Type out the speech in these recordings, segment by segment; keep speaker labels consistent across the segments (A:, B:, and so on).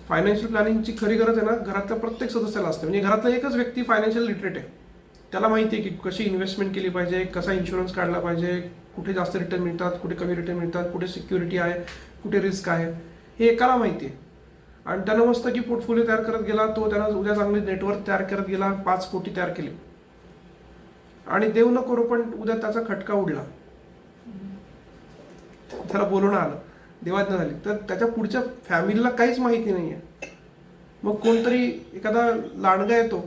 A: Financial प्लॅनिंगची खरी गरज आहे ना घरातल्या प्रत्येक सदस्याला असते. म्हणजे घरातला एकच व्यक्ती फायनान्शियल लिटरेट आहे, त्याला माहिती आहे की कशी इन्व्हेस्टमेंट केली पाहिजे, कसा इन्शुरन्स काढला पाहिजे, कुठे जास्त रिटर्न मिळतात, कुठे कमी रिटर्न मिळतात, कुठे सिक्युरिटी आहे, कुठे रिस्क आहे, हे एकाला माहिती आहे. आणि त्यानं मस्त की पोर्टफोलिओ तयार करत गेला, तो त्यानं उद्या चांगली नेटवर्क तयार करत गेला, 5 कोटी तयार केले आणि देव न करो पण उद्या त्याचा खटका उडला, त्याला बोलवणं आलं, देवाज्ञा झाली, तर त्याच्या पुढच्या फॅमिलीला काहीच माहिती नाही आहे. मग कोणतरी एखादा लांडगा येतो,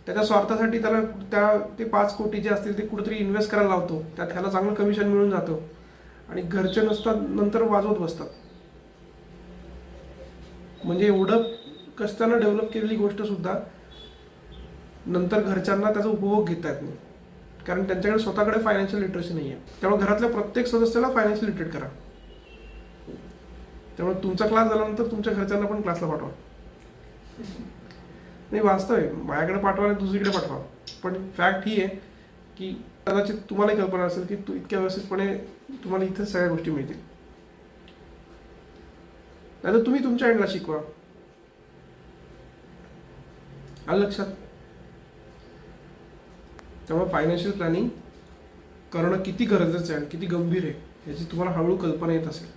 A: त्याच्या स्वार्थासाठी त्याला ते 5 कोटी जे असतील ते कुठेतरी इन्व्हेस्ट करायला लावतो, त्यात ह्याला चांगलं कमिशन मिळून जातं आणि घरचे नसतात नंतर वाजवत बसतात. म्हणजे एवढं कष्टानं डेव्हलप केलेली गोष्ट सुद्धा नंतर घरच्यांना त्याचा उपभोग घेता येत नाही, कारण त्यांच्याकडे स्वतःकडे फायनान्शियल लिटरसी नाही आहे. त्यामुळे घरातल्या प्रत्येक सदस्याला फायनान्शियल लिटरेट करा. त्यामुळे तुमचा क्लास झाल्यानंतर तुमच्या घरच्यांना पण क्लासला पाठवा. नाही, वास्तव आहे, माझ्याकडे पाठवा आणि दुसरीकडे पाठवा, पण फॅक्ट ही आहे की कदाचित तुम्हालाही कल्पना असेल की इतक्या व्यवस्थितपणे तुम्हाला इथे सगळ्या गोष्टी मिळतील. नाहीतर तुम्ही तुमच्या एंडला शिकवा. आलं लक्षात? त्यामुळे फायनान्शियल प्लॅनिंग करणं किती गरजेचं आहे आणि किती गंभीर आहे याची तुम्हाला हळूहळू कल्पना येत असेल.